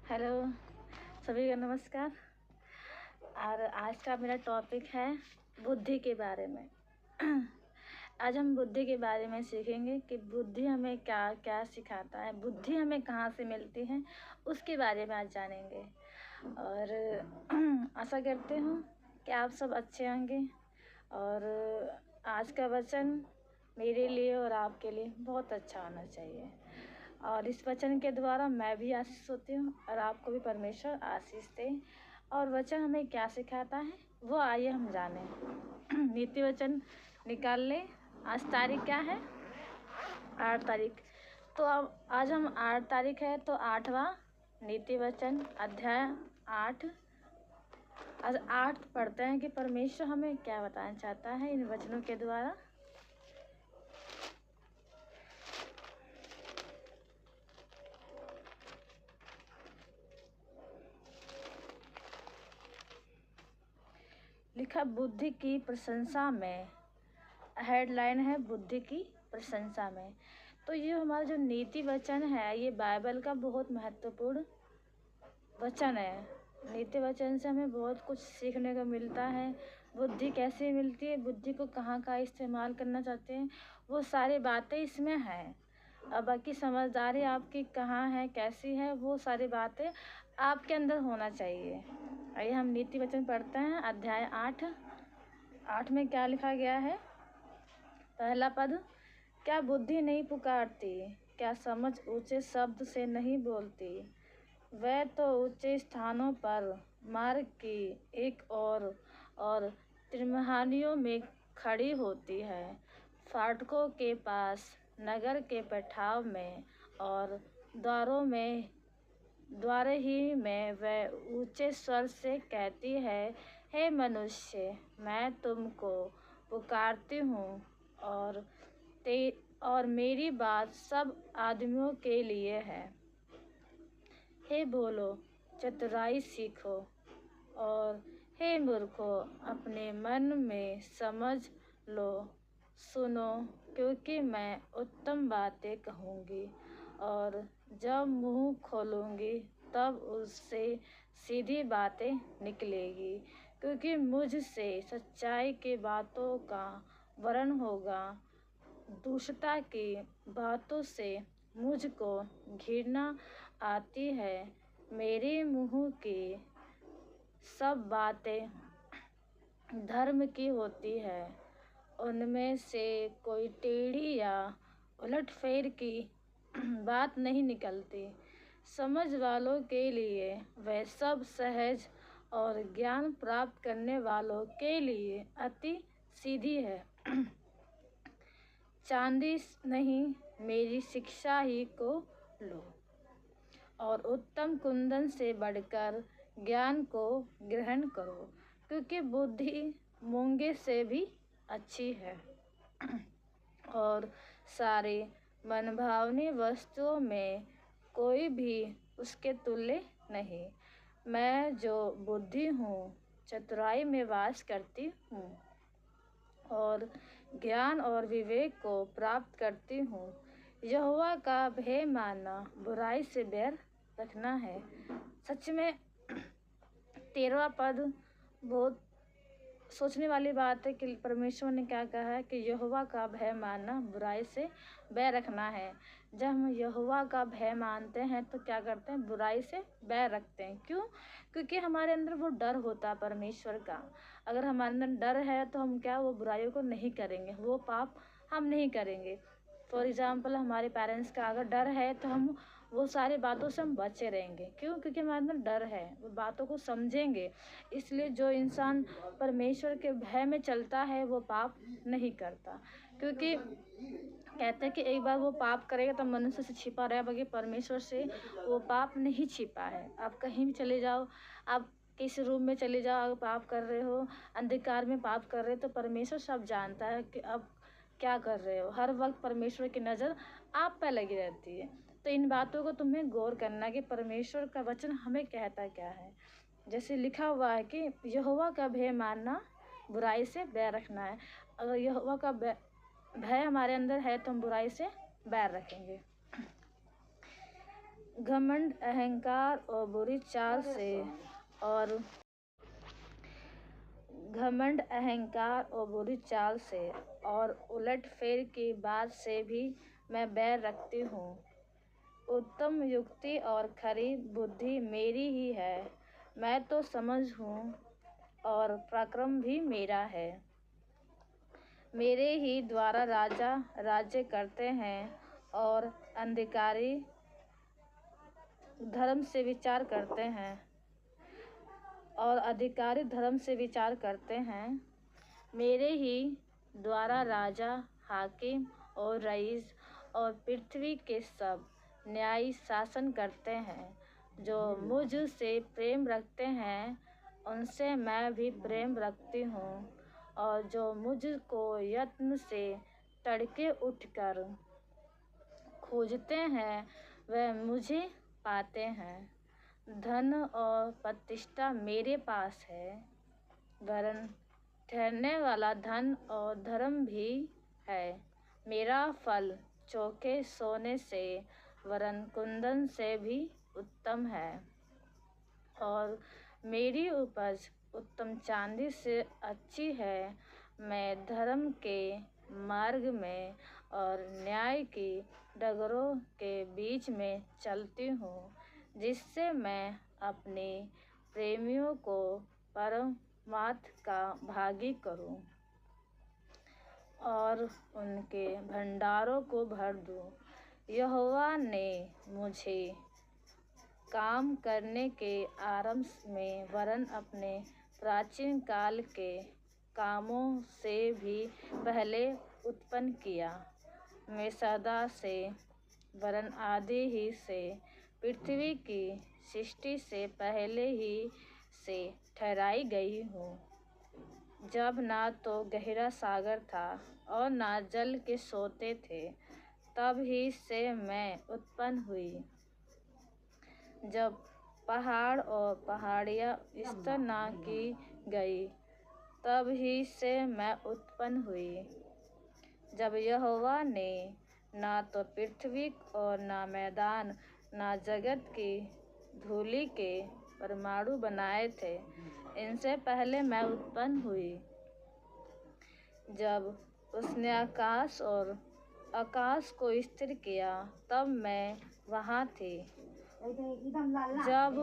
Hello, सभी को नमस्कार। और आज का मेरा टॉपिक है बुद्धि के बारे में। आज हम बुद्धि के बारे में सीखेंगे कि बुद्धि हमें क्या क्या सिखाता है, बुद्धि हमें कहाँ से मिलती है, उसके बारे में आज जानेंगे। और आशा करती हूँ कि आप सब अच्छे होंगे। और आज का वचन मेरे लिए और आपके लिए बहुत अच्छा होना चाहिए। और इस वचन के द्वारा मैं भी आशीष होती हूँ और आपको भी परमेश्वर आशीष दे। और वचन हमें क्या सिखाता है वो आइए हम जानें। नीति वचन निकाल लें। आज तारीख क्या है? 8 तारीख। तो अब आज हम 8 तारीख है तो 8वां नीति वचन अध्याय 8। आज 8 पढ़ते हैं कि परमेश्वर हमें क्या बताना चाहता है इन वचनों के द्वारा। लिखा बुद्धि की प्रशंसा में। हेडलाइन है बुद्धि की प्रशंसा में। तो ये हमारा जो नीति वचन है ये बाइबल का बहुत महत्वपूर्ण वचन है। नीति वचन से हमें बहुत कुछ सीखने को मिलता है। बुद्धि कैसे मिलती है, बुद्धि को कहाँ का इस्तेमाल करना चाहते हैं, वो सारी बातें इसमें हैं। अब बाकी समझदारी आपकी कहाँ है, कैसी है, वो सारी बातें आपके अंदर होना चाहिए। आइए हम नीति वचन पढ़ते हैं। अध्याय 8 में क्या लिखा गया है? पहला पद, क्या बुद्धि नहीं पुकारती, क्या समझ ऊंचे शब्द से नहीं बोलती। वह तो ऊंचे स्थानों पर मार्ग की एक और त्रिमहानियों में खड़ी होती है, फाटकों के पास, नगर के पठाव में और द्वार ही में वह ऊंचे स्वर से कहती है, हे मनुष्य, मैं तुमको पुकारती हूँ और मेरी बात सब आदमियों के लिए है। हे भोलो, चतुराई सीखो, और हे मूर्खो, अपने मन में समझ लो। सुनो, क्योंकि मैं उत्तम बातें कहूँगी और जब मुंह खोलूँगी तब उससे सीधी बातें निकलेगी, क्योंकि मुझसे सच्चाई की बातों का वरण होगा, दुष्टता की बातों से मुझको घृणा आती है। मेरे मुंह की सब बातें धर्म की होती है, उनमें से कोई टेढ़ी या उलटफेर की बात नहीं निकलती। समझ वालों के लिए वह सब सहज और ज्ञान प्राप्त करने वालों के लिए अति सीधी है। चांदी नहीं, मेरी शिक्षा ही को लो, और उत्तम कुंदन से बढ़कर ज्ञान को ग्रहण करो, क्योंकि बुद्धि मूंगे से भी अच्छी है और सारे मनभावनी वस्तुओं में कोई भी उसके तुल्य नहीं। मैं जो बुद्धि हूँ, चतुराई में वास करती हूँ और ज्ञान और विवेक को प्राप्त करती हूँ। यहोवा का भय मानना बुराई से बैर रखना है। सच में 13वां पद बहुत सोचने वाली बात है कि परमेश्वर ने क्या कहा है कि यहोवा का भय मानना बुराई से बैर रखना है। जब हम यहोवा का भय मानते हैं तो क्या करते हैं? बुराई से बैर रखते हैं। क्यों? क्योंकि हमारे अंदर वो डर होता है परमेश्वर का। अगर हमारे अंदर डर है तो हम वो बुराइयों को नहीं करेंगे, वो पाप हम नहीं करेंगे। फॉर एग्जाम्पल, हमारे पेरेंट्स का अगर डर है तो हम वो सारी बातों से हम बचे रहेंगे। क्यों? क्योंकि हमारे अंदर डर है, वो बातों को समझेंगे। इसलिए जो इंसान परमेश्वर के भय में चलता है वो पाप नहीं करता, क्योंकि कहते हैं कि एक बार वो पाप करेगा तो मनुष्य से छिपा रहेगा, बाकी परमेश्वर से वो पाप नहीं छिपा है। आप कहीं भी चले जाओ, आप किसी रूम में चले जाओ, अगर पाप कर रहे हो, अंधकार में पाप कर रहे हो, तो परमेश्वर सब जानता है कि अब क्या कर रहे हो। हर वक्त परमेश्वर की नज़र आप पर लगी रहती है। तो इन बातों को तुम्हें गौर करना कि परमेश्वर का वचन हमें कहता क्या है। जैसे लिखा हुआ है कि यहोवा का भय मानना बुराई से बैर रखना है। अगर यहोवा का भय हमारे अंदर है तो हम बुराई से बैर रखेंगे। घमंड अहंकार और बुरी चाल से और घमंड अहंकार और बुरी चाल से और उलटफेर की बात से भी मैं बैर रखती हूँ। उत्तम युक्ति और खरी बुद्धि मेरी ही है। मैं तो समझ हूँ और पराक्रम भी मेरा है। मेरे ही द्वारा राजा राज्य करते हैं और अधिकारी धर्म से विचार करते हैं। मेरे ही द्वारा राजा, हाकिम और रईस और पृथ्वी के सब न्यायी शासन करते हैं। जो मुझ से प्रेम रखते हैं उनसे मैं भी प्रेम रखती हूँ, और जो मुझको यत्न से तड़के उठकर खोजते हैं वह मुझे पाते हैं। धन और प्रतिष्ठा मेरे पास है, वरन ठहरने वाला धन और धर्म भी है। मेरा फल चोखे सोने से वरन कुंदन से भी उत्तम है, और मेरी उपज उत्तम चांदी से अच्छी है। मैं धर्म के मार्ग में और न्याय की डगरों के बीच में चलती हूँ, जिससे मैं अपने प्रेमियों को परमार्थ का भागी करूँ और उनके भंडारों को भर दूँ। यहोवा ने मुझे काम करने के आरंभ में वरन अपने प्राचीन काल के कामों से भी पहले उत्पन्न किया। मैं सदा से वरन आदि ही से पृथ्वी की सृष्टि से पहले ही से ठहराई गई हूँ, जब ना तो गहरा सागर था और ना जल के सोते थे। तब ही से मैं उत्पन्न हुई, जब पहाड़ और पहाड़ियाँ स्थिर ना की गई, तब ही से मैं उत्पन्न हुई। जब यहोवा ने ना तो पृथ्वी और ना मैदान, ना जगत की धूलि के परमाणु बनाए थे, इनसे पहले मैं उत्पन्न हुई। जब उसने आकाश और आकाश को स्थिर किया, तब मैं वहाँ थी। जब